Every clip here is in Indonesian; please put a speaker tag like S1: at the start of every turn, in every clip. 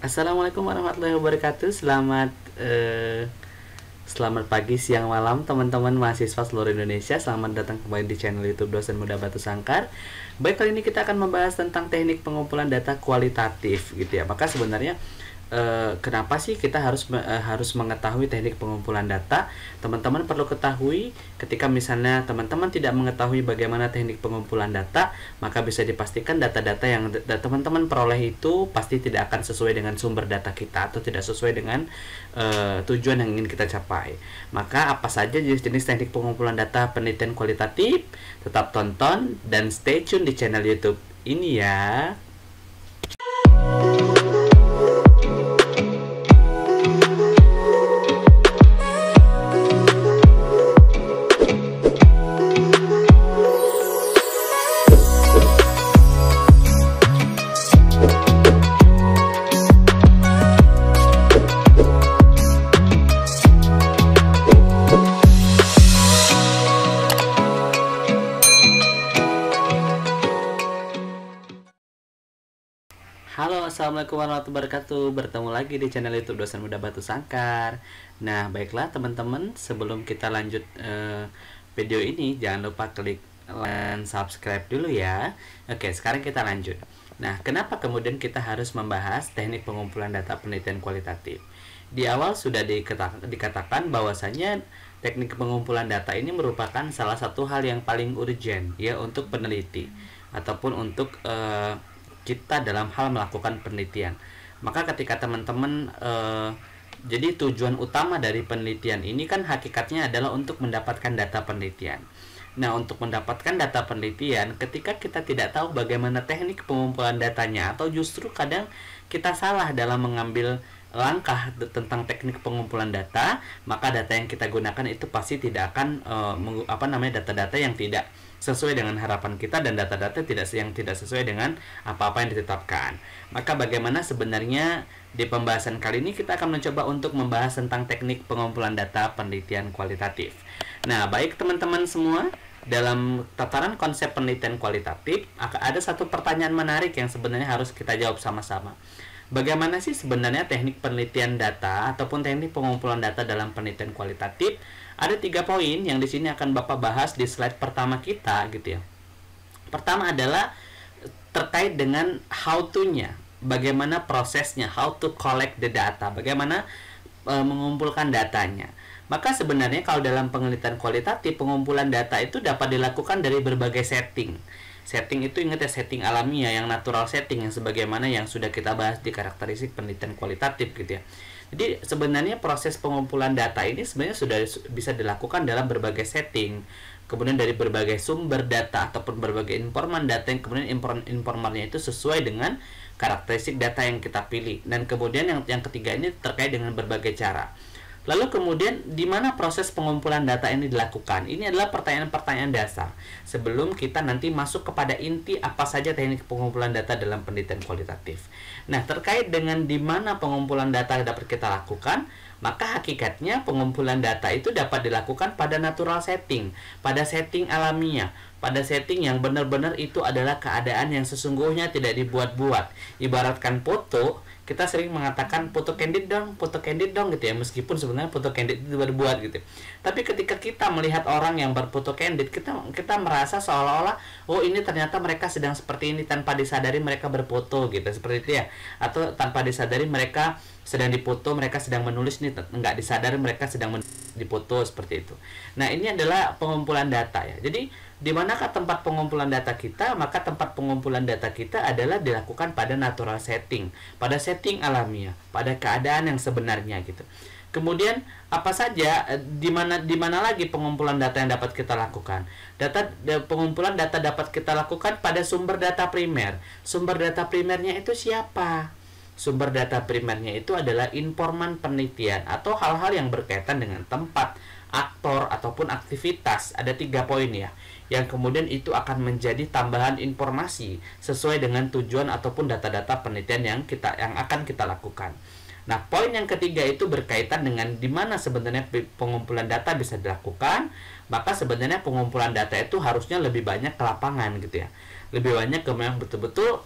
S1: Assalamualaikum warahmatullahi wabarakatuh. Selamat pagi, siang, malam teman-teman mahasiswa seluruh Indonesia. Selamat datang kembali di channel YouTube Dosen Muda Batu Sangkar. Baik, kali ini kita akan membahas tentang teknik pengumpulan data kualitatif gitu ya. Maka sebenarnya kenapa sih kita harus mengetahui teknik pengumpulan data? Teman-teman perlu ketahui, ketika misalnya teman-teman tidak mengetahui bagaimana teknik pengumpulan data, maka bisa dipastikan data-data yang teman-teman peroleh itu pasti tidak akan sesuai dengan sumber data kita atau tidak sesuai dengan tujuan yang ingin kita capai. Maka apa saja jenis-jenis teknik pengumpulan data penelitian kualitatif? Tetap tonton dan stay tune di channel YouTube ini ya. Halo, assalamualaikum warahmatullahi wabarakatuh. Bertemu lagi di channel YouTube Dosen Muda Batu Sangkar. Nah, baiklah teman-teman, sebelum kita lanjut video ini, jangan lupa klik dan subscribe dulu ya. Oke, sekarang kita lanjut. Nah, kenapa kemudian kita harus membahas teknik pengumpulan data penelitian kualitatif? Di awal sudah dikatakan bahwasanya teknik pengumpulan data ini merupakan salah satu hal yang paling urgent ya untuk peneliti ataupun untuk kita dalam hal melakukan penelitian. Maka ketika teman-teman jadi tujuan utama dari penelitian ini kan hakikatnya adalah untuk mendapatkan data penelitian. Nah, untuk mendapatkan data penelitian, ketika kita tidak tahu bagaimana teknik pengumpulan datanya, atau justru kadang kita salah dalam mengambil langkah tentang teknik pengumpulan data, maka data yang kita gunakan itu pasti tidak akan data-data yang tidak sesuai dengan harapan kita dan data-data yang tidak sesuai dengan apa-apa yang ditetapkan. Maka bagaimana sebenarnya di pembahasan kali ini kita akan mencoba untuk membahas tentang teknik pengumpulan data penelitian kualitatif. Nah, baik teman-teman semua, dalam tataran konsep penelitian kualitatif ada satu pertanyaan menarik yang sebenarnya harus kita jawab sama-sama. Bagaimana sih sebenarnya teknik penelitian data ataupun teknik pengumpulan data dalam penelitian kualitatif? Ada 3 poin yang di sini akan Bapak bahas di slide pertama kita gitu ya. Pertama adalah terkait dengan how to-nya, bagaimana prosesnya, how to collect the data, bagaimana mengumpulkan datanya. Maka sebenarnya kalau dalam penelitian kualitatif, pengumpulan data itu dapat dilakukan dari berbagai setting. Setting itu ingat ya, setting alamiah, yang natural setting, yang sebagaimana yang sudah kita bahas di karakteristik penelitian kualitatif gitu ya. Jadi sebenarnya proses pengumpulan data ini sebenarnya sudah bisa dilakukan dalam berbagai setting, kemudian dari berbagai sumber data ataupun berbagai informan data yang kemudian informannya itu sesuai dengan karakteristik data yang kita pilih. Dan kemudian yang ketiga ini terkait dengan berbagai cara. Lalu kemudian di mana proses pengumpulan data ini dilakukan? Ini adalah pertanyaan-pertanyaan dasar sebelum kita nanti masuk kepada inti apa saja teknik pengumpulan data dalam penelitian kualitatif. Nah, terkait dengan di mana pengumpulan data dapat kita lakukan, maka hakikatnya pengumpulan data itu dapat dilakukan pada natural setting, pada setting alamiah, pada setting yang benar-benar itu adalah keadaan yang sesungguhnya tidak dibuat-buat. Ibaratkan foto, kita sering mengatakan foto candid dong gitu ya, meskipun sebenarnya foto candid itu berbuat gitu. Tapi ketika kita melihat orang yang berfoto candid, kita merasa seolah-olah oh ini ternyata mereka sedang seperti ini tanpa disadari mereka berfoto gitu, seperti itu ya. Atau tanpa disadari mereka sedang dipoto, mereka sedang menulis nih, nggak disadari mereka sedang dipoto, seperti itu. Nah, ini adalah pengumpulan data ya. Jadi di manakah tempat pengumpulan data kita? Maka tempat pengumpulan data kita adalah dilakukan pada natural setting, pada setting alamiah, pada keadaan yang sebenarnya gitu. Kemudian apa saja di mana lagi pengumpulan data yang dapat kita lakukan? Pengumpulan data dapat kita lakukan pada sumber data primer. Sumber data primernya itu siapa? Sumber data primernya itu adalah informan penelitian atau hal-hal yang berkaitan dengan tempat, aktor ataupun aktivitas. Ada 3 poin ya, yang kemudian itu akan menjadi tambahan informasi sesuai dengan tujuan ataupun data-data penelitian yang akan kita lakukan. Nah, poin yang ketiga itu berkaitan dengan di mana sebenarnya pengumpulan data bisa dilakukan. Maka sebenarnya pengumpulan data itu harusnya lebih banyak ke lapangan gitu ya. Lebih banyak ke memang betul-betul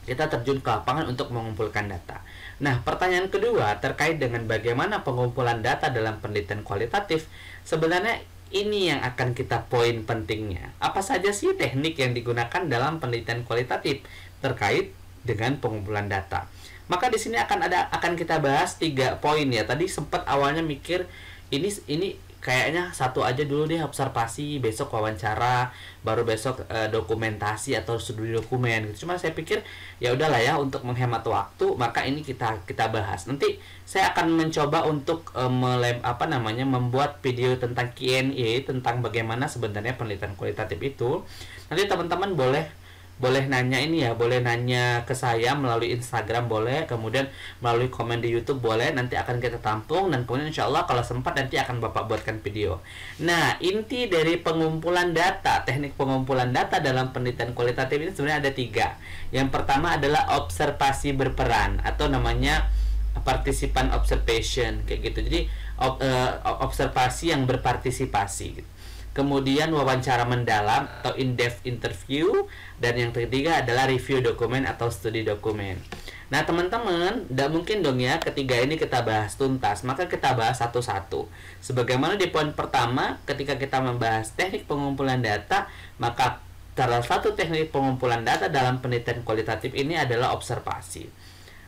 S1: kita terjun ke lapangan untuk mengumpulkan data. Nah, pertanyaan kedua terkait dengan bagaimana pengumpulan data dalam penelitian kualitatif. Sebenarnya ini yang akan kita poin pentingnya. Apa saja sih teknik yang digunakan dalam penelitian kualitatif terkait dengan pengumpulan data? Maka di sini akan kita bahas 3 poin ya. Tadi sempat awalnya mikir ini kayaknya satu aja dulu deh, observasi, besok wawancara, baru besok dokumentasi atau studi dokumen gitu. Cuma saya pikir ya udahlah ya, untuk menghemat waktu, maka ini kita bahas. Nanti saya akan mencoba untuk membuat video tentang Q&A tentang bagaimana sebenarnya penelitian kualitatif itu. Nanti teman-teman boleh nanya ini ya, boleh nanya ke saya melalui Instagram boleh, kemudian melalui komen di YouTube boleh, nanti akan kita tampung, dan kemudian insya Allah kalau sempat nanti akan Bapak buatkan video. Nah, inti dari pengumpulan data, teknik pengumpulan data dalam penelitian kualitatif ini sebenarnya ada 3. Yang pertama adalah observasi berperan, atau namanya participant observation, kayak gitu. Jadi observasi yang berpartisipasi gitu. Kemudian wawancara mendalam atau in-depth interview, dan yang ketiga adalah review dokumen atau studi dokumen. Nah teman-teman, tidak mungkin dong ya ketiga ini kita bahas tuntas, maka kita bahas satu-satu. Sebagaimana di poin pertama, ketika kita membahas teknik pengumpulan data, maka salah satu teknik pengumpulan data dalam penelitian kualitatif ini adalah observasi.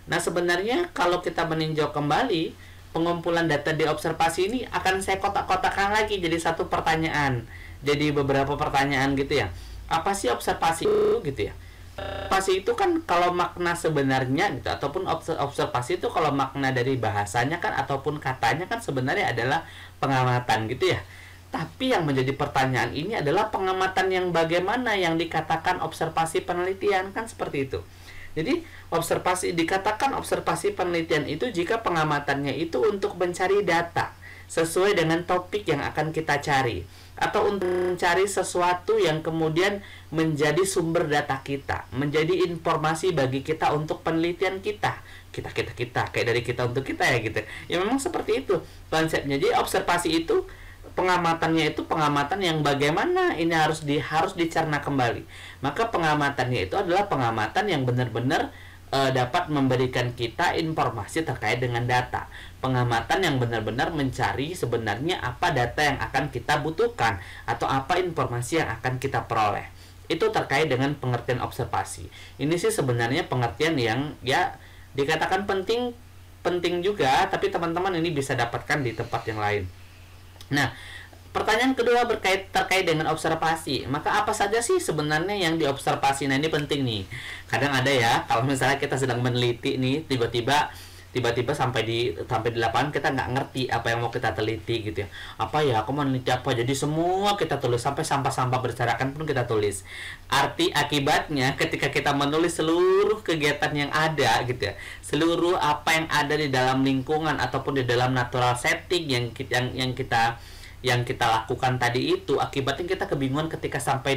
S1: Nah sebenarnya kalau kita meninjau kembali, pengumpulan data di observasi ini akan saya kotak-kotakan lagi jadi satu pertanyaan, jadi beberapa pertanyaan gitu ya. Apa sih observasi itu gitu ya? Observasi itu kan kalau makna sebenarnya gitu, ataupun observasi itu kalau makna dari bahasanya kan ataupun katanya kan sebenarnya adalah pengamatan gitu ya. Tapi yang menjadi pertanyaan ini adalah pengamatan yang bagaimana yang dikatakan observasi penelitian, kan seperti itu. Jadi dikatakan observasi penelitian itu jika pengamatannya itu untuk mencari data sesuai dengan topik yang akan kita cari, atau untuk mencari sesuatu yang kemudian menjadi sumber data kita, menjadi informasi bagi kita untuk penelitian kita kayak dari kita untuk kita ya gitu. Ya memang seperti itu konsepnya. Jadi observasi itu pengamatannya itu pengamatan yang bagaimana ini harus dicerna kembali. Maka pengamatannya itu adalah pengamatan yang benar-benar dapat memberikan kita informasi terkait dengan data. Pengamatan yang benar-benar mencari sebenarnya apa data yang akan kita butuhkan atau apa informasi yang akan kita peroleh. Itu terkait dengan pengertian observasi. Ini sih sebenarnya pengertian yang ya dikatakan penting juga, tapi teman-teman ini bisa dapatkan di tempat yang lain. Nah, pertanyaan kedua terkait dengan observasi. Maka apa saja sih sebenarnya yang diobservasi? Nah, ini penting nih. Kadang ada ya, kalau misalnya kita sedang meneliti nih, tiba-tiba sampai di lapangan kita nggak ngerti apa yang mau kita teliti gitu ya. Apa ya, aku mau meneliti apa? Jadi semua kita tulis, sampai sampah-sampah berserakan pun kita tulis. Akibatnya ketika kita menulis seluruh kegiatan yang ada gitu ya, seluruh apa yang ada di dalam lingkungan ataupun di dalam natural setting yang kita lakukan tadi itu, akibatnya kita kebingungan ketika sampai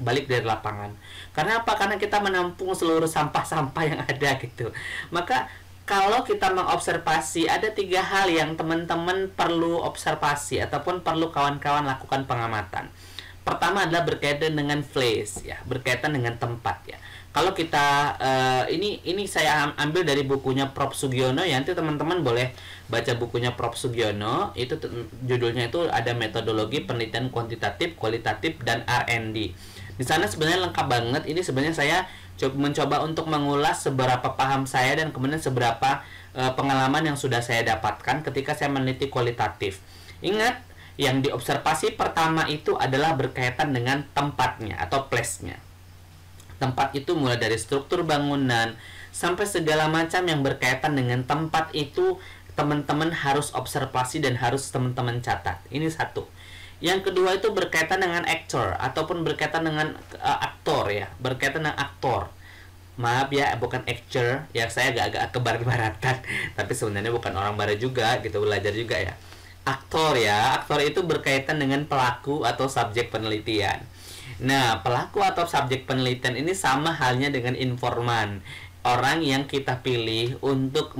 S1: balik dari lapangan. Karena apa? Karena kita menampung seluruh sampah-sampah yang ada gitu. Maka kalau kita mengobservasi, ada 3 hal yang teman-teman perlu observasi ataupun perlu kawan-kawan lakukan pengamatan. Pertama adalah berkaitan dengan place ya, berkaitan dengan tempat ya. Kalau kita ini saya ambil dari bukunya Prof Sugiono ya, nanti teman-teman boleh baca bukunya Prof Sugiono. Itu judulnya itu ada metodologi penelitian kuantitatif, kualitatif, dan R&D. Di sana sebenarnya lengkap banget. Ini sebenarnya saya mencoba untuk mengulas seberapa paham saya dan kemudian seberapa pengalaman yang sudah saya dapatkan ketika saya meneliti kualitatif. Ingat, yang diobservasi pertama itu adalah berkaitan dengan tempatnya atau place-nya. Tempat itu mulai dari struktur bangunan sampai segala macam yang berkaitan dengan tempat itu teman-teman harus observasi dan harus teman-teman catat. Ini satu. Yang kedua itu berkaitan dengan actor ataupun berkaitan dengan aktor ya, berkaitan dengan aktor. Maaf ya, bukan actor ya, saya agak kebarat-baratan, tapi sebenarnya bukan orang barat juga gitu, belajar juga ya. Aktor ya, aktor itu berkaitan dengan pelaku atau subjek penelitian. Nah, pelaku atau subjek penelitian ini sama halnya dengan informan. orang yang kita pilih untuk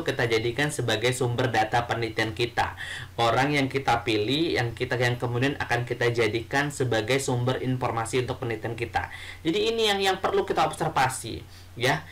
S1: kita jadikan sebagai sumber data penelitian kita. Orang yang kita pilih, yang kemudian akan kita jadikan sebagai sumber informasi untuk penelitian kita. Jadi ini yang perlu kita observasi, ya.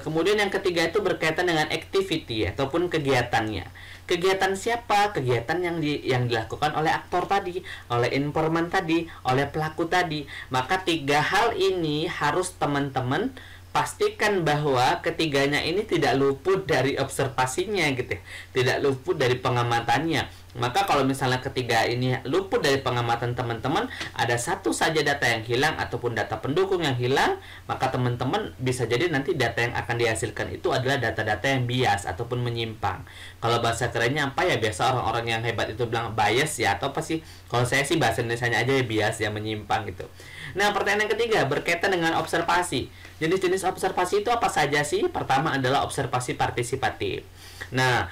S1: Kemudian yang ketiga itu berkaitan dengan activity ataupun kegiatannya. Kegiatan siapa? Kegiatan yang dilakukan oleh aktor tadi, oleh informan tadi, oleh pelaku tadi. Maka tiga hal ini harus teman-teman pastikan bahwa ketiganya ini tidak luput dari observasinya gitu ya. Tidak luput dari pengamatannya. Maka kalau misalnya ketiga ini luput dari pengamatan teman-teman, ada satu saja data yang hilang ataupun data pendukung yang hilang, maka teman-teman bisa jadi nanti data yang akan dihasilkan itu adalah data-data yang bias ataupun menyimpang. Kalau bahasa kerennya apa ya, biasa orang-orang yang hebat itu bilang bias ya, atau apa sih? Kalau saya sih bahasa Indonesianya aja ya, bias ya, menyimpang gitu. Nah, pertanyaan yang ketiga berkaitan dengan observasi. Jenis-jenis observasi itu apa saja sih? Pertama adalah observasi partisipatif. Nah,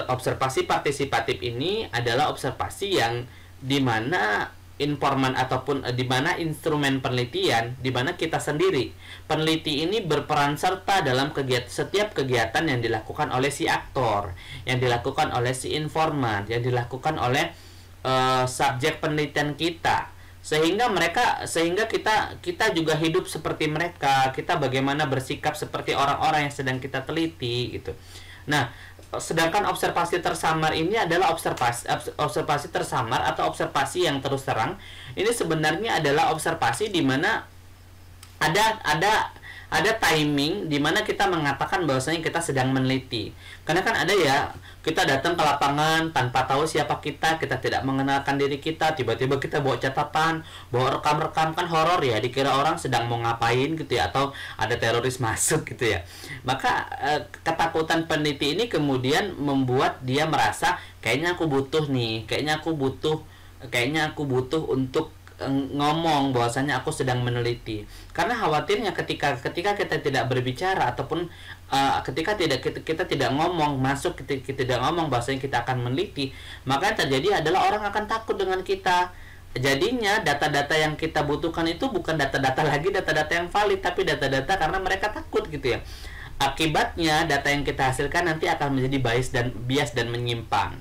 S1: observasi partisipatif ini adalah observasi yang dimana informan ataupun dimana instrumen penelitian, dimana kita sendiri peneliti ini berperan serta dalam setiap kegiatan yang dilakukan oleh si aktor, yang dilakukan oleh si informan, yang dilakukan oleh subjek penelitian kita, sehingga kita juga hidup seperti mereka, kita bagaimana bersikap seperti orang-orang yang sedang kita teliti gitu. Nah, sedangkan observasi tersamar ini adalah observasi tersamar atau observasi yang terus terang. Ini sebenarnya adalah observasi di mana ada timing di mana kita mengatakan bahwasanya kita sedang meneliti. Karena kan ada ya, kita datang ke lapangan tanpa tahu siapa kita tidak mengenalkan diri kita, tiba-tiba kita bawa catatan, bawa rekam-rekam, kan horor ya, dikira orang sedang mau ngapain gitu ya, atau ada teroris masuk gitu ya. Maka ketakutan peneliti ini kemudian membuat dia merasa kayaknya aku butuh untuk ngomong bahwasanya aku sedang meneliti. Karena khawatirnya ketika kita tidak berbicara ataupun ketika kita tidak ngomong bahwasanya kita akan meneliti, maka yang terjadi adalah orang akan takut dengan kita. Jadinya data-data yang kita butuhkan itu bukan data-data yang valid, tapi data-data karena mereka takut gitu ya. Akibatnya data yang kita hasilkan nanti akan menjadi bias dan menyimpang.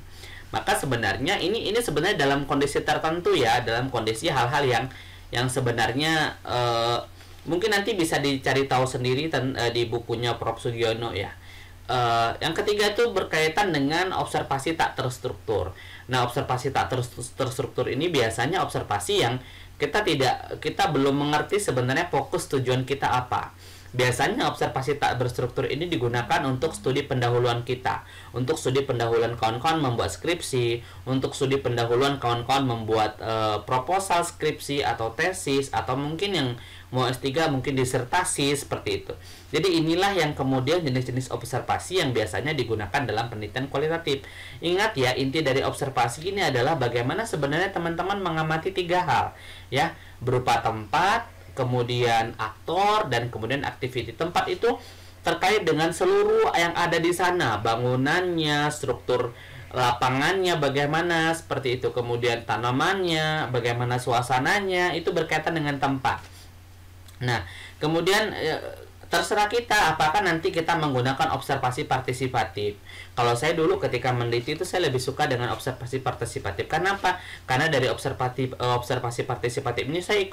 S1: Maka sebenarnya ini sebenarnya dalam kondisi tertentu ya, dalam kondisi hal-hal yang sebenarnya mungkin nanti bisa dicari tahu sendiri di bukunya Prof. Sugiono ya. Yang ketiga itu berkaitan dengan observasi tak terstruktur. Nah, observasi tak terstruktur ini biasanya observasi yang kita belum mengerti sebenarnya fokus tujuan kita apa. Biasanya observasi tak berstruktur ini digunakan untuk studi pendahuluan kita, untuk studi pendahuluan kawan-kawan membuat skripsi, untuk studi pendahuluan kawan-kawan membuat proposal skripsi atau tesis, atau mungkin yang mau S3 mungkin disertasi seperti itu. Jadi inilah yang kemudian jenis-jenis observasi yang biasanya digunakan dalam penelitian kualitatif. Ingat ya, inti dari observasi ini adalah bagaimana sebenarnya teman-teman mengamati tiga hal ya, berupa tempat, kemudian aktor, dan kemudian activity. Tempat itu terkait dengan seluruh yang ada di sana, bangunannya, struktur lapangannya bagaimana, seperti itu. Kemudian tanamannya, bagaimana suasananya, itu berkaitan dengan tempat. Nah, kemudian terserah kita apakah nanti kita menggunakan observasi partisipatif. Kalau saya dulu ketika meneliti itu saya lebih suka dengan observasi partisipatif. Karena apa? Karena dari observasi partisipatif ini saya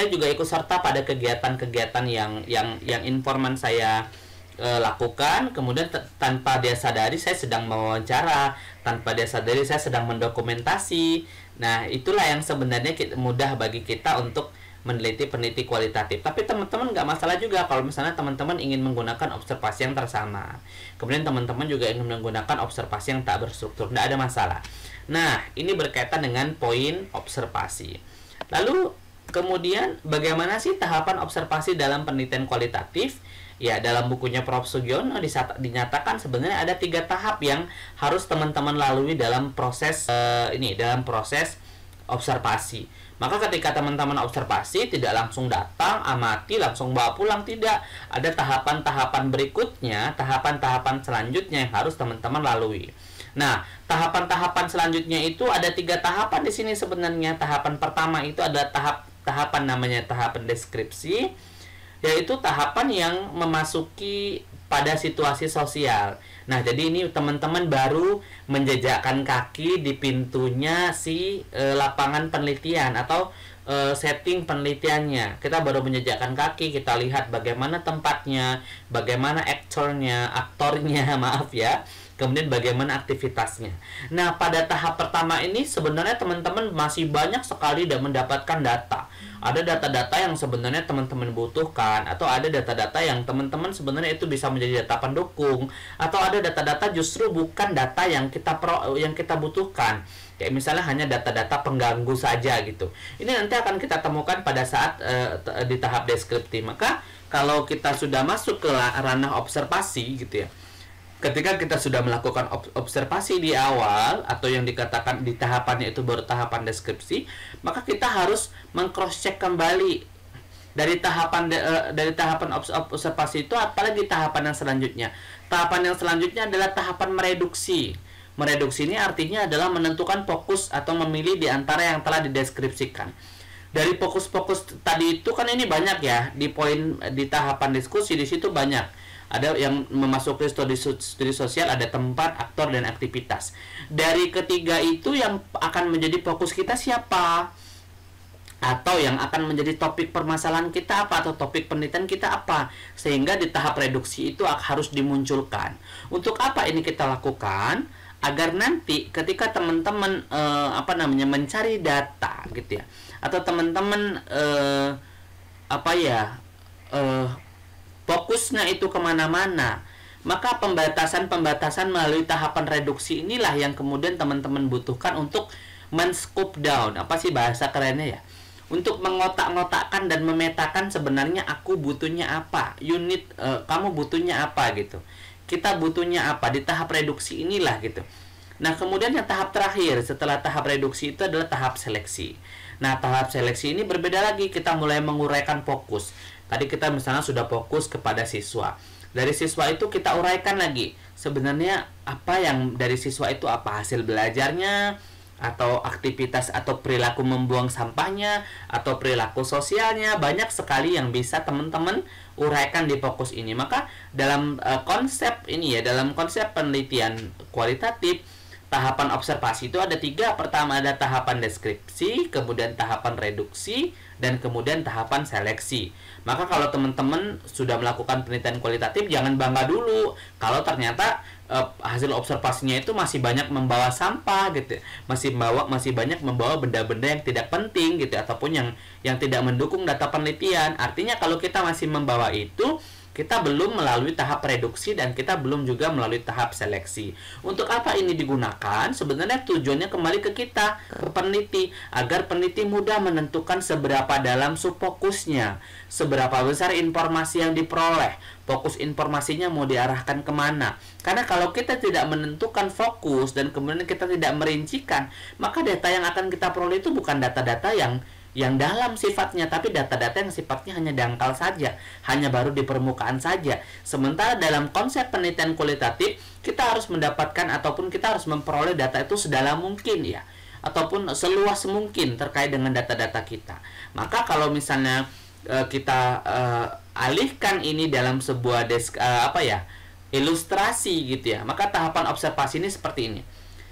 S1: juga ikut serta pada kegiatan-kegiatan yang informan saya lakukan. Kemudian tanpa dia sadari saya sedang mewawancara, tanpa dia sadari saya sedang mendokumentasi. Nah, itulah yang sebenarnya mudah bagi kita untuk peneliti kualitatif. Tapi teman-teman nggak masalah juga kalau misalnya teman-teman ingin menggunakan observasi yang tersamar. Kemudian teman-teman juga ingin menggunakan observasi yang tak berstruktur, nggak ada masalah. Nah, ini berkaitan dengan poin observasi. Lalu kemudian bagaimana sih tahapan observasi dalam penelitian kualitatif? Ya, dalam bukunya Prof. Sugiono dinyatakan sebenarnya ada 3 tahap yang harus teman-teman lalui dalam proses dalam proses observasi. Maka ketika teman-teman observasi tidak langsung datang, amati, langsung bawa pulang, tidak. Ada tahapan-tahapan berikutnya, tahapan-tahapan selanjutnya yang harus teman-teman lalui. Nah, tahapan-tahapan selanjutnya itu ada 3 tahapan di sini sebenarnya. Tahapan pertama itu adalah tahapan namanya tahapan deskripsi. yaitu tahapan yang memasuki pada situasi sosial. Nah, jadi ini teman-teman baru menjejakkan kaki di pintunya si lapangan penelitian atau setting penelitiannya. Kita baru menjejakkan kaki, kita lihat bagaimana tempatnya, bagaimana aktornya, maaf ya. Kemudian bagaimana aktivitasnya. Nah, pada tahap pertama ini sebenarnya teman-teman masih banyak sekali dan mendapatkan data. Ada data-data yang sebenarnya teman-teman butuhkan, atau ada data-data yang teman-teman sebenarnya itu bisa menjadi data pendukung, atau ada data-data justru bukan data yang kita butuhkan. Kayak misalnya hanya data-data pengganggu saja gitu. Ini nanti akan kita temukan pada saat di tahap deskriptif. Maka kalau kita sudah masuk ke ranah observasi gitu ya, ketika kita sudah melakukan observasi di awal atau yang dikatakan di tahapannya itu baru tahapan deskripsi, maka kita harus meng-cross check kembali dari tahapan observasi itu, apalagi tahapan yang selanjutnya. Tahapan yang selanjutnya adalah tahapan mereduksi. Mereduksi ini artinya adalah menentukan fokus atau memilih di antara yang telah dideskripsikan. Dari fokus-fokus tadi itu kan ini banyak ya, di poin di tahapan diskusi di situ banyak. Ada yang memasuki studi sosial, ada tempat, aktor, dan aktivitas. Dari ketiga itu yang akan menjadi fokus kita siapa? Atau yang akan menjadi topik permasalahan kita apa? Atau topik penelitian kita apa? Sehingga di tahap reduksi itu harus dimunculkan. Untuk apa ini kita lakukan? Agar nanti ketika teman-teman mencari data gitu ya, atau teman-teman fokusnya itu kemana-mana, maka pembatasan-pembatasan melalui tahapan reduksi inilah yang kemudian teman-teman butuhkan untuk men-scope down, apa sih bahasa kerennya ya, untuk mengotak-ngotakkan dan memetakan sebenarnya aku butuhnya apa, kamu butuhnya apa gitu, kita butuhnya apa di tahap reduksi inilah gitu. Nah, kemudian yang tahap terakhir setelah tahap reduksi itu adalah tahap seleksi. Nah, tahap seleksi ini berbeda lagi, kita mulai menguraikan fokus. Tadi kita misalnya sudah fokus kepada siswa. Dari siswa itu kita uraikan lagi. Sebenarnya apa yang dari siswa itu, apa hasil belajarnya, atau aktivitas atau perilaku membuang sampahnya, atau perilaku sosialnya. Banyak sekali yang bisa teman-teman uraikan di fokus ini. Maka dalam konsep ini ya, dalam konsep penelitian kualitatif, tahapan observasi itu ada 3. Pertama ada tahapan deskripsi, kemudian tahapan reduksi, dan kemudian tahapan seleksi. Maka kalau teman-teman sudah melakukan penelitian kualitatif, jangan bangga dulu kalau ternyata hasil observasinya itu masih banyak membawa sampah gitu, masih banyak membawa benda-benda yang tidak penting gitu, ataupun yang tidak mendukung data penelitian. Artinya kalau kita masih membawa itu, kita belum melalui tahap reduksi dan kita belum juga melalui tahap seleksi. Untuk apa ini digunakan? Sebenarnya tujuannya kembali ke kita, ke peneliti, agar peneliti mudah menentukan seberapa dalam subfokusnya, seberapa besar informasi yang diperoleh, fokus informasinya mau diarahkan kemana. Karena kalau kita tidak menentukan fokus dan kemudian kita tidak merincikan, maka data yang akan kita peroleh itu bukan data-data yang dalam sifatnya, tapi data-data yang sifatnya hanya dangkal saja, hanya baru di permukaan saja. Sementara dalam konsep penelitian kualitatif, kita harus mendapatkan ataupun kita harus memperoleh data itu sedalam mungkin ya, ataupun seluas mungkin terkait dengan data-data kita. Maka kalau misalnya kita alihkan ini dalam sebuah ilustrasi gitu ya, maka tahapan observasi ini seperti ini.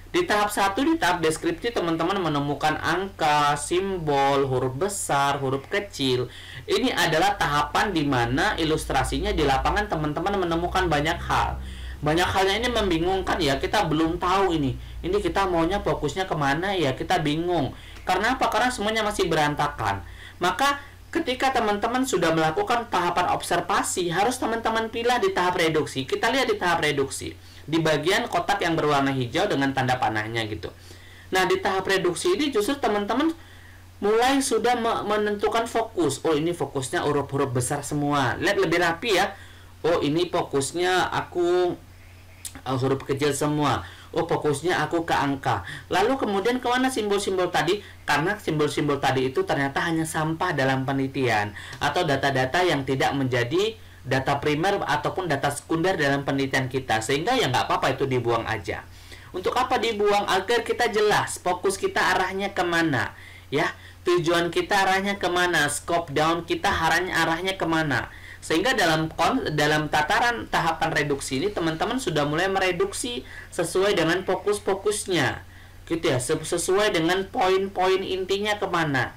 S1: Di tahap 1, di tahap deskripsi, teman-teman menemukan angka, simbol, huruf besar, huruf kecil. Ini adalah tahapan di mana ilustrasinya di lapangan teman-teman menemukan banyak hal. Banyak halnya ini membingungkan ya, kita belum tahu ini kita maunya fokusnya kemana ya, kita bingung. Karena apa? Karena semuanya masih berantakan. Maka ketika teman-teman sudah melakukan tahapan observasi, harus teman-teman pilih di tahap reduksi. Kita lihat di tahap reduksi, di bagian kotak yang berwarna hijau dengan tanda panahnya gitu. Nah, di tahap reduksi ini justru teman-teman mulai sudah menentukan fokus. Oh, ini fokusnya huruf-huruf besar semua. Lihat lebih rapi ya. Oh, ini fokusnya aku huruf kecil semua. Oh, fokusnya aku ke angka. Lalu kemudian kemana simbol-simbol tadi? Karena simbol-simbol tadi itu ternyata hanya sampah dalam penelitian, atau data-data yang tidak menjadi data primer ataupun data sekunder dalam penelitian kita, sehingga ya nggak apa-apa itu dibuang aja. Untuk apa dibuang? Agar kita jelas fokus kita arahnya kemana ya. tujuan kita arahnya kemana, scope down kita arahnya kemana. Sehingga dalam tataran tahapan reduksi ini teman-teman sudah mulai mereduksi sesuai dengan fokus-fokusnya, gitu ya, sesuai dengan poin-poin intinya kemana.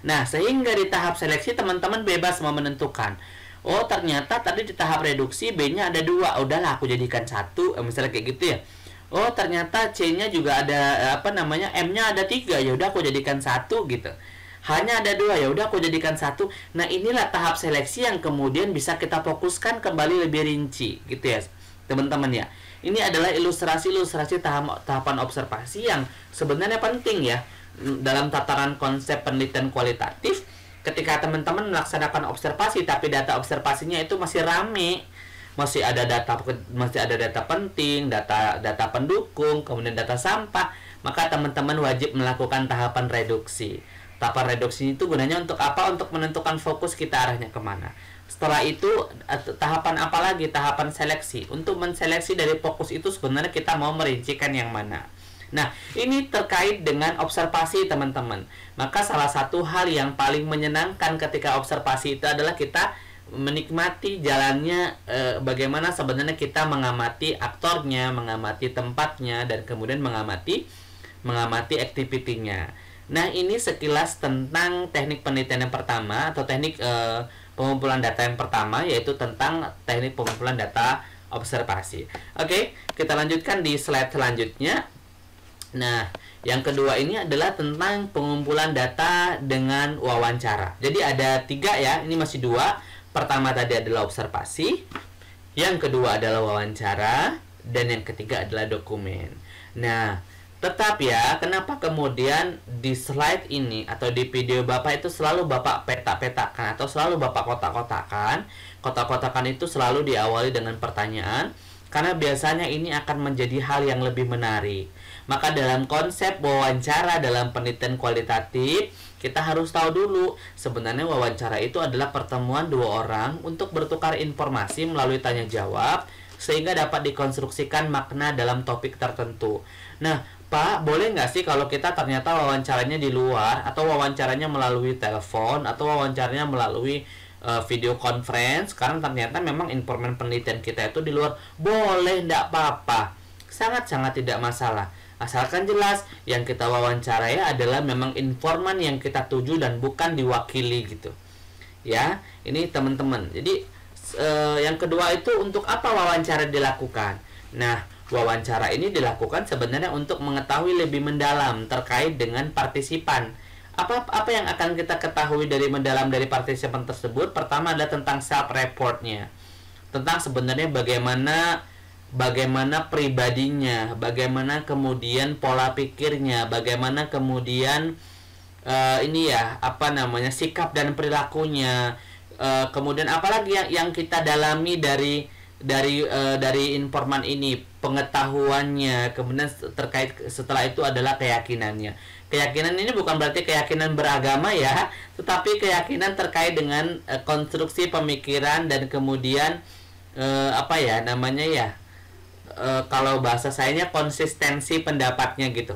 S1: Nah, sehingga di tahap seleksi teman-teman bebas mau menentukan, oh ternyata tadi di tahap reduksi B-nya ada 2, udahlah aku jadikan 1, misalnya kayak gitu ya. Oh ternyata C-nya juga ada M-nya ada 3, ya udah aku jadikan 1 gitu. Hanya ada 2, ya udah aku jadikan 1. Nah, inilah tahap seleksi yang kemudian bisa kita fokuskan kembali lebih rinci, gitu ya, teman-teman ya. Ini adalah ilustrasi tahapan observasi yang sebenarnya penting ya dalam tataran konsep penelitian kualitatif. Ketika teman-teman melaksanakan observasi tapi data observasinya itu masih rame, masih ada data penting, data pendukung, kemudian data sampah, maka teman-teman wajib melakukan tahapan reduksi. Tahapan reduksi itu gunanya untuk apa? Untuk menentukan fokus kita arahnya kemana. Setelah itu tahapan apa lagi? Tahapan seleksi. Untuk menseleksi dari fokus itu sebenarnya kita mau merincikan yang mana. Nah, ini terkait dengan observasi teman-teman. Maka salah satu hal yang paling menyenangkan ketika observasi itu adalah kita menikmati jalannya, bagaimana sebenarnya kita mengamati aktornya, mengamati tempatnya, dan kemudian mengamati activity-nya. Nah, ini sekilas tentang teknik penelitian yang pertama atau teknik pengumpulan data yang pertama, yaitu tentang teknik pengumpulan data observasi. Oke, kita lanjutkan di slide selanjutnya. Nah, yang kedua ini adalah tentang pengumpulan data dengan wawancara. Jadi ada 3 ya, ini masih 2. Pertama tadi adalah observasi, yang kedua adalah wawancara, dan yang ketiga adalah dokumen. Nah, tetap ya, kenapa kemudian di slide ini atau di video Bapak itu selalu Bapak peta-petakan atau selalu Bapak kotak-kotakan. Kotak-kotakan itu selalu diawali dengan pertanyaan, karena biasanya ini akan menjadi hal yang lebih menarik. Maka dalam konsep wawancara dalam penelitian kualitatif, kita harus tahu dulu sebenarnya wawancara itu adalah pertemuan 2 orang untuk bertukar informasi melalui tanya jawab sehingga dapat dikonstruksikan makna dalam topik tertentu. Nah, Pak, boleh nggak sih kalau kita ternyata wawancaranya di luar, atau wawancaranya melalui telepon, atau wawancaranya melalui video conference, karena ternyata memang informan penelitian kita itu di luar? Boleh, nggak apa-apa, sangat-sangat tidak masalah. Asalkan jelas yang kita wawancarai adalah memang informan yang kita tuju dan bukan diwakili gitu. Ya, ini teman-teman. Jadi yang kedua itu untuk apa wawancara dilakukan? Nah, wawancara ini dilakukan sebenarnya untuk mengetahui lebih mendalam terkait dengan partisipan. Apa yang akan kita ketahui dari mendalam dari partisipan tersebut? Pertama adalah tentang self-reportnya. Tentang sebenarnya bagaimana pribadinya, bagaimana kemudian pola pikirnya, bagaimana kemudian sikap dan perilakunya. Kemudian apalagi yang kita dalami dari informan ini, pengetahuannya, kemudian terkait setelah itu adalah keyakinannya. Keyakinan ini bukan berarti keyakinan beragama ya, tetapi keyakinan terkait dengan konstruksi pemikiran dan kemudian kalau bahasa sayanya konsistensi pendapatnya gitu.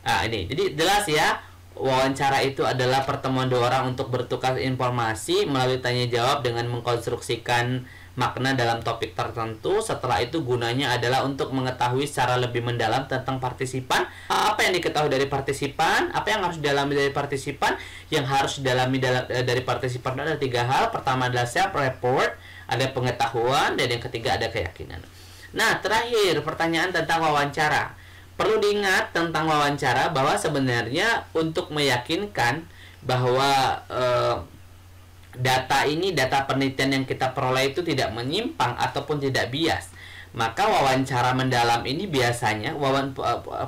S1: Nah, ini jadi jelas ya, wawancara itu adalah pertemuan 2 orang untuk bertukar informasi melalui tanya jawab dengan mengkonstruksikan makna dalam topik tertentu. Setelah itu gunanya adalah untuk mengetahui secara lebih mendalam tentang partisipan. Apa yang diketahui dari partisipan? Apa yang harus didalami dari partisipan? Yang harus didalami dari partisipan ada 3 hal. Pertama adalah self-report, ada pengetahuan, dan yang ketiga ada keyakinan. Nah, terakhir pertanyaan tentang wawancara. Perlu diingat tentang wawancara bahwa sebenarnya untuk meyakinkan bahwa data penelitian yang kita peroleh itu tidak menyimpang ataupun tidak bias, maka wawancara mendalam ini biasanya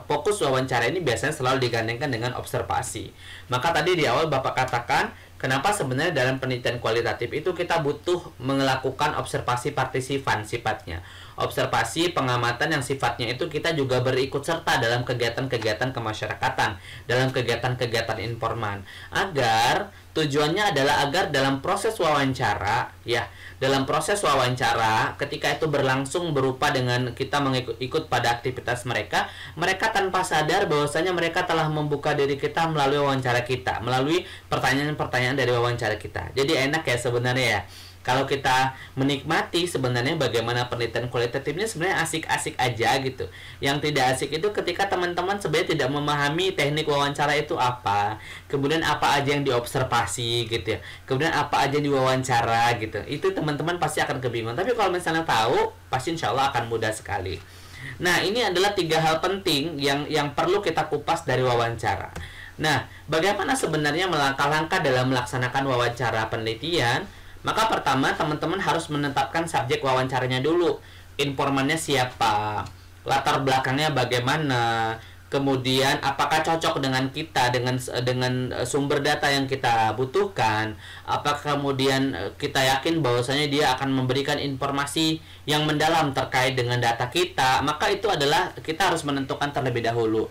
S1: fokus wawancara ini biasanya selalu digandengkan dengan observasi. Maka tadi di awal Bapak katakan kenapa sebenarnya dalam penelitian kualitatif itu kita butuh melakukan observasi partisipan sifatnya. Observasi pengamatan yang sifatnya itu kita juga berikut serta dalam kegiatan-kegiatan kemasyarakatan, dalam kegiatan-kegiatan informan, agar Tujuannya adalah agar dalam proses wawancara, ya, dalam proses wawancara ketika itu berlangsung berupa dengan kita mengikut pada aktivitas mereka, mereka tanpa sadar bahwasanya mereka telah membuka diri kita melalui wawancara kita, melalui pertanyaan-pertanyaan dari wawancara kita. Jadi enak ya sebenarnya ya. Kalau kita menikmati sebenarnya bagaimana penelitian kualitatifnya, sebenarnya asik-asik aja gitu. Yang tidak asik itu ketika teman-teman sebenarnya tidak memahami teknik wawancara itu apa, kemudian apa aja yang diobservasi gitu ya, kemudian apa aja yang diwawancara gitu. Itu teman-teman pasti akan kebingungan. Tapi kalau misalnya tahu, pasti insya Allah akan mudah sekali. Nah, ini adalah 3 hal penting yang perlu kita kupas dari wawancara. Nah, bagaimana sebenarnya langkah-langkah dalam melaksanakan wawancara penelitian? Maka pertama, teman-teman harus menetapkan subjek wawancaranya dulu. Informannya siapa, latar belakangnya bagaimana, kemudian apakah cocok dengan kita, dengan sumber data yang kita butuhkan, apakah kemudian kita yakin bahwasanya dia akan memberikan informasi yang mendalam terkait dengan data kita. Maka itu adalah kita harus menentukan terlebih dahulu.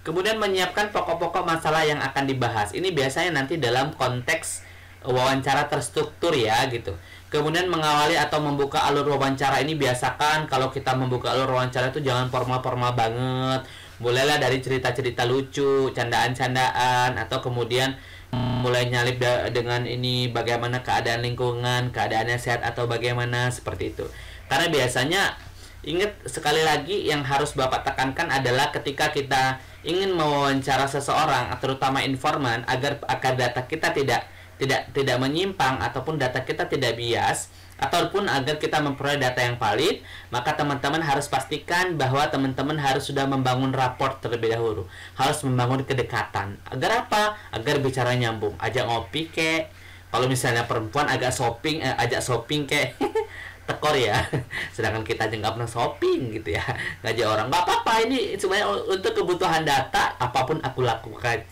S1: Kemudian menyiapkan pokok-pokok masalah yang akan dibahas. Ini biasanya nanti dalam konteks wawancara terstruktur ya gitu. Kemudian mengawali atau membuka alur wawancara ini, biasakan kalau kita membuka alur wawancara itu jangan formal-formal banget. Bolehlah dari cerita-cerita lucu, candaan-candaan, atau kemudian mulai nyalip dengan ini bagaimana keadaan lingkungan, keadaannya sehat atau bagaimana, seperti itu. Karena biasanya ingat sekali lagi yang harus Bapak tekankan adalah ketika kita ingin mewawancara seseorang, terutama informan, agar data kita tidak menyimpang ataupun data kita tidak bias, ataupun agar kita memperoleh data yang valid, maka teman-teman harus pastikan bahwa teman-teman harus sudah membangun raport terlebih dahulu, harus membangun kedekatan. Agar apa? Agar bicara nyambung. Ajak ngopi kek, kalau misalnya perempuan agak ajak shopping kek tekor ya. Sedangkan kita aja nggak pernah shopping gitu ya, ngajak orang. Nggak apa-apa, ini sebenarnya untuk kebutuhan data, apapun aku lakukan.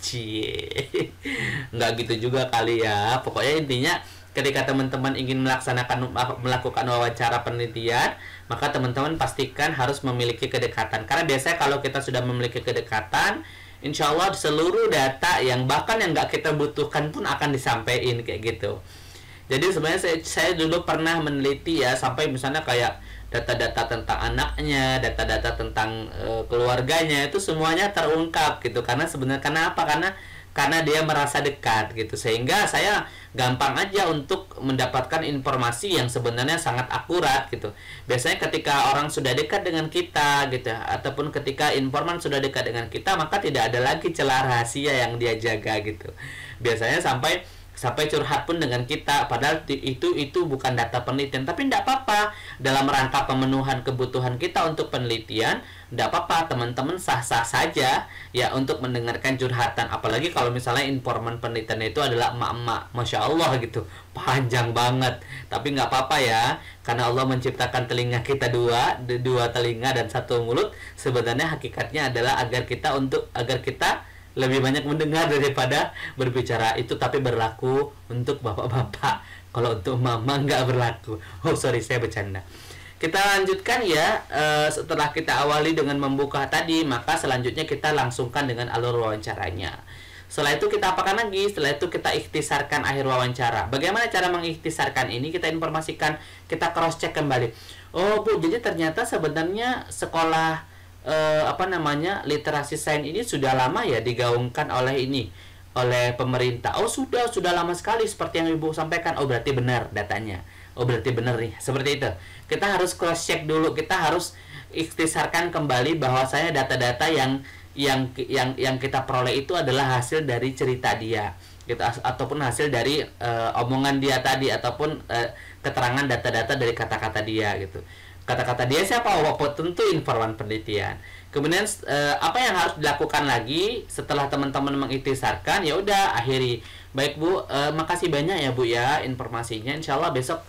S1: Nggak gitu juga kali ya. Pokoknya intinya ketika teman-teman ingin melakukan wawancara penelitian, maka teman-teman pastikan harus memiliki kedekatan. Karena biasanya kalau kita sudah memiliki kedekatan, insya Allah seluruh data yang bahkan yang nggak kita butuhkan pun akan disampaikan kayak gitu. Jadi sebenarnya saya dulu pernah meneliti ya, sampai misalnya kayak data-data tentang anaknya, data-data tentang keluarganya, itu semuanya terungkap gitu. Karena sebenarnya kenapa? Karena dia merasa dekat gitu, sehingga saya gampang aja untuk mendapatkan informasi yang sebenarnya sangat akurat gitu. Biasanya ketika orang sudah dekat dengan kita gitu, ataupun ketika informan sudah dekat dengan kita, maka tidak ada lagi celah rahasia yang dia jaga gitu. Biasanya sampai curhat pun dengan kita, padahal itu bukan data penelitian. Tapi tidak apa-apa, dalam rangka pemenuhan kebutuhan kita untuk penelitian, tidak apa-apa, teman-teman sah-sah saja ya untuk mendengarkan curhatan. Apalagi kalau misalnya informan penelitian itu adalah emak-emak, Masya Allah gitu, panjang banget. Tapi nggak apa-apa ya, karena Allah menciptakan telinga kita dua telinga dan satu mulut. Sebenarnya hakikatnya adalah agar kita lebih banyak mendengar daripada berbicara. Itu tapi berlaku untuk bapak-bapak. Kalau untuk mama nggak berlaku. Oh sorry, saya bercanda. Kita lanjutkan ya. Setelah kita awali dengan membuka tadi, maka selanjutnya kita langsungkan dengan alur wawancaranya. Setelah itu kita apakan lagi? Setelah itu kita ikhtisarkan akhir wawancara. Bagaimana cara mengikhtisarkan ini? Kita informasikan, kita cross check kembali. Oh Bu, jadi ternyata sebenarnya sekolah literasi sains ini sudah lama ya digaungkan oleh pemerintah. Oh sudah lama sekali seperti yang Ibu sampaikan. Oh berarti benar datanya. Oh berarti benar nih. Seperti itu. Kita harus cross check dulu. Kita harus ikhtisarkan kembali bahwasanya data-data yang kita peroleh itu adalah hasil dari cerita dia gitu, ataupun hasil dari omongan dia tadi, ataupun keterangan data-data dari kata-kata dia gitu. Kata-kata dia siapa? Oh, tentu informan penelitian. Kemudian apa yang harus dilakukan lagi setelah teman-teman mengikhtisarkan? Ya udah, akhiri. Baik Bu, makasih banyak ya Bu ya informasinya. Insya Allah besok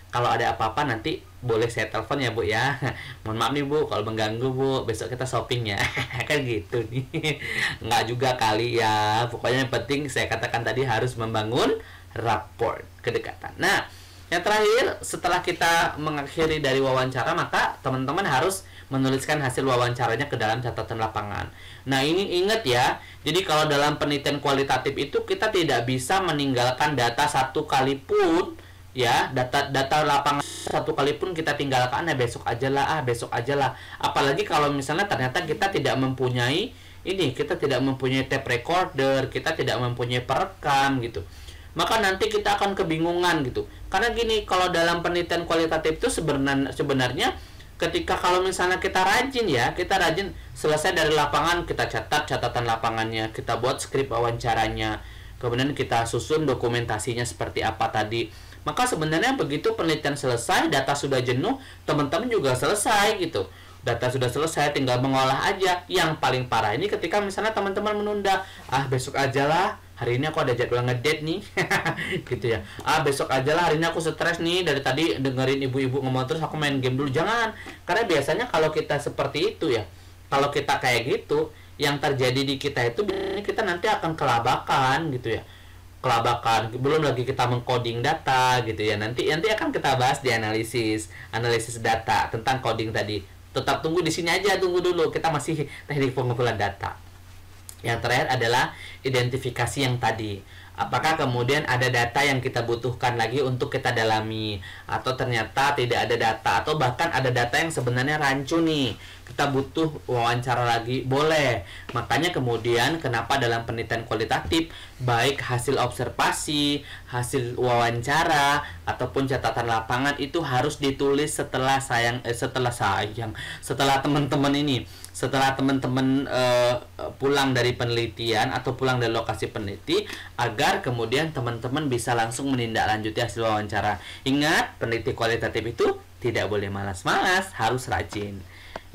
S1: kalau ada apa-apa nanti boleh saya telepon ya Bu ya. Mohon maaf nih Bu kalau mengganggu Bu. Besok kita shopping ya. Kan gitu nih. Nggak juga kali ya. Pokoknya yang penting saya katakan tadi harus membangun rapport, kedekatan. Nah, yang terakhir, setelah kita mengakhiri dari wawancara, maka teman-teman harus menuliskan hasil wawancaranya ke dalam catatan lapangan. Nah, ini ingat ya. Jadi kalau dalam penelitian kualitatif itu kita tidak bisa meninggalkan data satu kali pun, ya, data lapangan satu kali pun kita tinggalkan, besok aja lah, besok aja lah. Apalagi kalau misalnya ternyata kita tidak mempunyai kita tidak mempunyai tape recorder, kita tidak mempunyai perekam gitu. Maka nanti kita akan kebingungan gitu. Karena gini, kalau dalam penelitian kualitatif itu sebenarnya ketika kalau misalnya kita rajin selesai dari lapangan, kita catat catatan lapangannya, kita buat skrip wawancaranya, kemudian kita susun dokumentasinya seperti apa tadi. Maka sebenarnya begitu penelitian selesai, data sudah jenuh, teman-teman juga selesai gitu. Data sudah selesai, tinggal mengolah aja. Yang paling parah ini ketika misalnya teman-teman menunda, besok aja lah, hari ini aku ada jadwal ngedate nih gitu ya. Besok aja lah, hari ini aku stres nih, dari tadi dengerin ibu-ibu ngomong terus, aku main game dulu. Jangan, karena biasanya kalau kita seperti itu ya, kalau kita kayak gitu, yang terjadi di kita itu kita nanti akan kelabakan gitu ya. Kelabakan, belum lagi kita mengcoding data gitu ya. Nanti akan kita bahas di analisis data tentang coding tadi. Tetap tunggu di sini aja, tunggu dulu, kita masih teknik pengumpulan data. Yang terakhir adalah identifikasi yang tadi. Apakah kemudian ada data yang kita butuhkan lagi untuk kita dalami, atau ternyata tidak ada data, atau bahkan ada data yang sebenarnya rancu nih, kita butuh wawancara lagi, boleh. Makanya kemudian kenapa dalam penelitian kualitatif, baik hasil observasi, hasil wawancara, ataupun catatan lapangan itu harus ditulis setelah teman-teman pulang dari penelitian atau pulang dari lokasi peneliti, agar kemudian teman-teman bisa langsung menindaklanjuti hasil wawancara. Ingat, peneliti kualitatif itu tidak boleh malas-malas, harus rajin.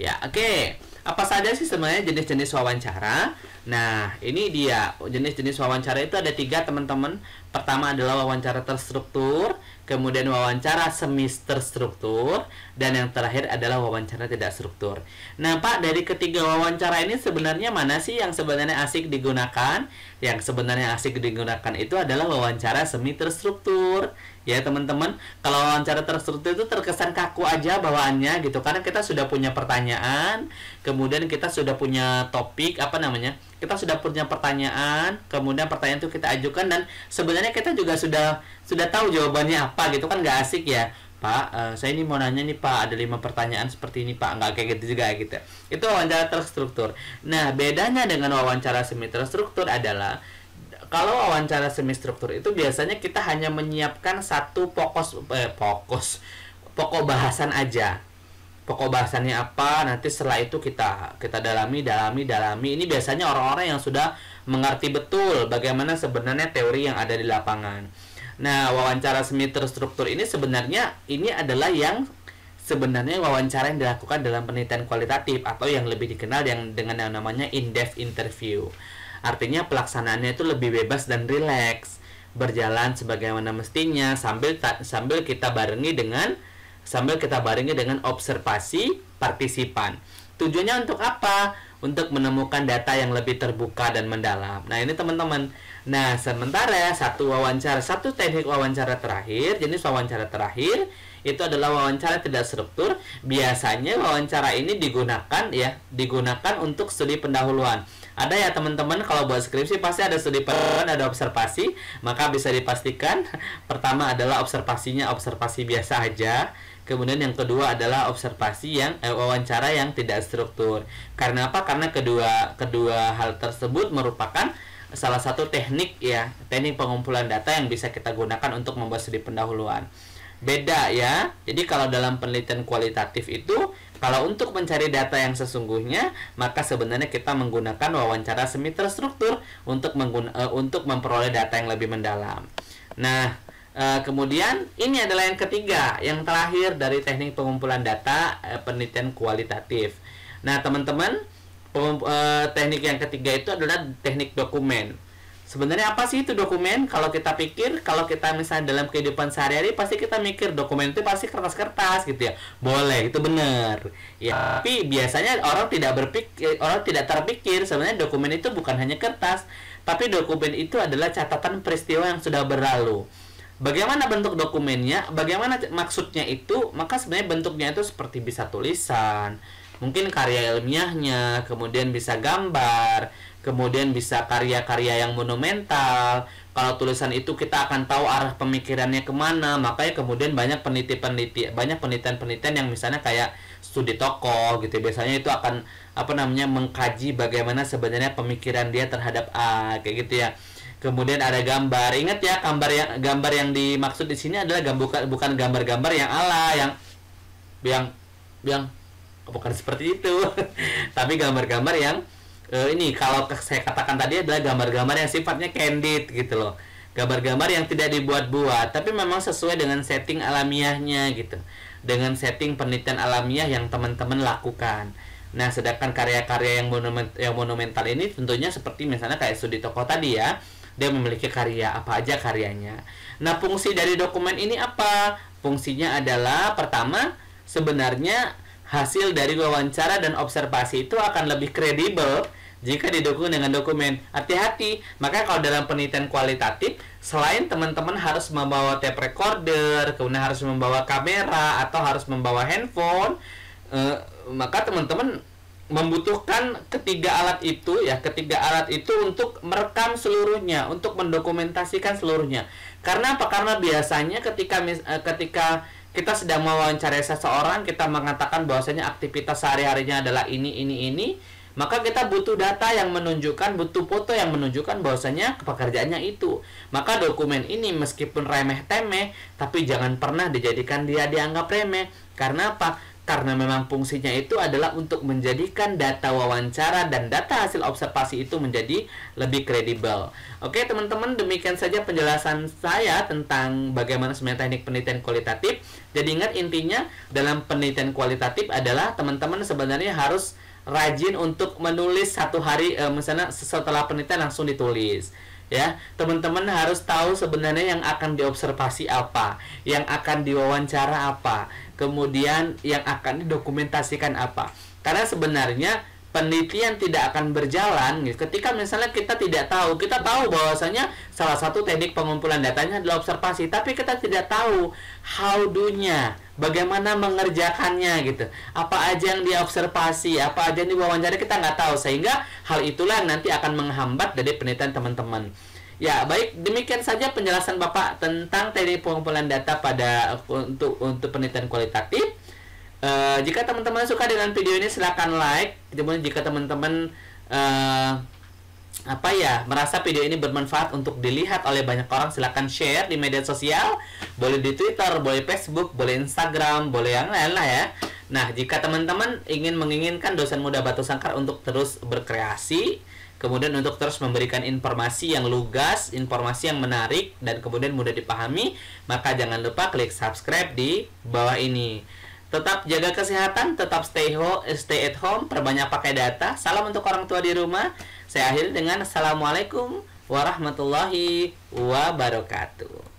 S1: Ya, oke. Apa saja sih sebenarnya jenis-jenis wawancara? Nah, ini dia jenis-jenis wawancara itu ada 3, teman-teman. Pertama adalah wawancara terstruktur, kemudian wawancara semi terstruktur, dan yang terakhir adalah wawancara tidak struktur. Nah, Pak, dari ketiga wawancara ini sebenarnya mana sih yang sebenarnya asik digunakan? Yang sebenarnya asik digunakan itu adalah wawancara semi terstruktur. Ya, teman-teman, kalau wawancara terstruktur itu terkesan kaku aja bawaannya gitu, karena kita sudah punya pertanyaan, kemudian kita sudah punya topik, kita sudah punya pertanyaan, kemudian pertanyaan itu kita ajukan, dan sebenarnya kita juga sudah tahu jawabannya apa gitu kan. Nggak asik ya, Pak, saya ini mau nanya nih Pak, ada 5 pertanyaan seperti ini Pak, nggak kayak gitu juga gitu. Itu wawancara terstruktur. Nah, bedanya dengan wawancara semi terstruktur adalah, kalau wawancara semi struktur itu biasanya kita hanya menyiapkan satu pokok bahasan aja. Pokok bahasannya apa, nanti setelah itu kita dalami. Ini biasanya orang-orang yang sudah mengerti betul bagaimana sebenarnya teori yang ada di lapangan. Nah, wawancara semi terstruktur ini sebenarnya adalah yang sebenarnya wawancara yang dilakukan dalam penelitian kualitatif, atau yang lebih dikenal dengan yang namanya in-depth interview. Artinya pelaksanaannya itu lebih bebas dan rileks, berjalan sebagaimana mestinya, sambil kita barengi dengan observasi partisipan. Tujuannya untuk apa? Untuk menemukan data yang lebih terbuka dan mendalam. Nah, ini teman-teman. Nah, sementara satu teknik wawancara terakhir, jenis wawancara terakhir itu adalah wawancara tidak struktur. Biasanya wawancara ini digunakan untuk studi pendahuluan. Ada ya teman-teman, kalau buat skripsi pasti ada studi pendahuluan, ada observasi. Maka bisa dipastikan pertama adalah observasi biasa aja. Kemudian yang kedua adalah wawancara yang tidak struktur. Karena apa? Karena kedua hal tersebut merupakan salah satu teknik pengumpulan data yang bisa kita gunakan untuk membuat studi pendahuluan. Beda ya. Jadi kalau dalam penelitian kualitatif itu, kalau untuk mencari data yang sesungguhnya, maka sebenarnya kita menggunakan wawancara semi terstruktur untuk memperoleh data yang lebih mendalam. Nah, kemudian ini adalah yang ketiga, yang terakhir dari teknik pengumpulan data penelitian kualitatif. Nah, teman-teman, teknik yang ketiga itu adalah teknik dokumen. Sebenarnya apa sih itu dokumen? Kalau kita misalnya dalam kehidupan sehari-hari, pasti kita mikir dokumen itu pasti kertas-kertas gitu ya. Boleh, itu benar. Ya, tapi biasanya orang tidak terpikir sebenarnya dokumen itu bukan hanya kertas, tapi dokumen itu adalah catatan peristiwa yang sudah berlalu. Bagaimana bentuk dokumennya? Bagaimana maksudnya itu? Maka sebenarnya bentuknya itu seperti bisa tulisan, mungkin karya ilmiahnya, kemudian bisa gambar, kemudian bisa karya-karya yang monumental. Kalau tulisan itu kita akan tahu arah pemikirannya kemana. Makanya kemudian banyak penelitian-penelitian yang misalnya kayak studi tokoh gitu. Biasanya itu akan mengkaji bagaimana sebenarnya pemikiran dia terhadap A, kayak gitu ya. Kemudian ada gambar. Ingat ya, gambar yang dimaksud di sini adalah bukan gambar-gambar yang ala yang bukan seperti itu. Tapi gambar-gambar yang ini kalau saya katakan tadi adalah gambar-gambar yang sifatnya candid gitu loh. Gambar-gambar yang tidak dibuat-buat, tapi memang sesuai dengan setting alamiahnya gitu. Dengan setting penelitian alamiah yang teman-teman lakukan. Nah, sedangkan karya-karya yang monumental ini tentunya seperti misalnya kayak studi tokoh tadi ya. Dia memiliki karya, apa aja karyanya. Nah, fungsi dari dokumen ini apa? Fungsinya adalah pertama, sebenarnya hasil dari wawancara dan observasi itu akan lebih kredibel jika didukung dengan dokumen. Hati-hati, makanya kalau dalam penelitian kualitatif, selain teman-teman harus membawa tape recorder, kemudian harus membawa kamera atau harus membawa handphone, maka teman-teman membutuhkan ketiga alat itu untuk merekam seluruhnya, untuk mendokumentasikan seluruhnya. Karena apa? Karena biasanya ketika kita sedang mewawancarai seseorang, kita mengatakan bahwasanya aktivitas sehari-harinya adalah ini, maka kita butuh data yang menunjukkan, butuh foto yang menunjukkan bahwasanya pekerjaannya itu. Maka dokumen ini meskipun remeh-temeh, tapi jangan pernah dijadikan dia dianggap remeh. Karena apa? Karena memang fungsinya itu adalah untuk menjadikan data wawancara dan data hasil observasi itu menjadi lebih kredibel. Oke teman-teman, demikian saja penjelasan saya tentang bagaimana sebenarnya teknik penelitian kualitatif. Jadi ingat, intinya dalam penelitian kualitatif adalah teman-teman sebenarnya harus rajin untuk menulis satu hari, misalnya setelah penelitian langsung ditulis. Ya, teman-teman harus tahu sebenarnya yang akan diobservasi apa, yang akan diwawancara apa, kemudian yang akan didokumentasikan apa. Karena sebenarnya penelitian tidak akan berjalan ketika misalnya kita tidak tahu. Kita tahu bahwasanya salah satu teknik pengumpulan datanya adalah observasi, tapi kita tidak tahu how do-nya, bagaimana mengerjakannya gitu. Apa aja yang diobservasi, apa aja yang diwawancara, kita nggak tahu. Sehingga hal itulah yang nanti akan menghambat dari penelitian teman-teman. Ya, baik, demikian saja penjelasan Bapak tentang teknik pengumpulan data untuk penelitian kualitatif. Jika teman-teman suka dengan video ini, silakan like. Kemudian jika teman-teman merasa video ini bermanfaat untuk dilihat oleh banyak orang, silakan share di media sosial. Boleh di Twitter, boleh Facebook, boleh Instagram, boleh yang lain lah ya. Nah, jika teman-teman menginginkan dosen muda Batu Sangkar untuk terus berkreasi, kemudian untuk terus memberikan informasi yang lugas, informasi yang menarik, dan kemudian mudah dipahami, maka jangan lupa klik subscribe di bawah ini. Tetap jaga kesehatan, tetap stay at home, perbanyak pakai data. Salam untuk orang tua di rumah. Saya akhiri dengan Assalamualaikum warahmatullahi wabarakatuh.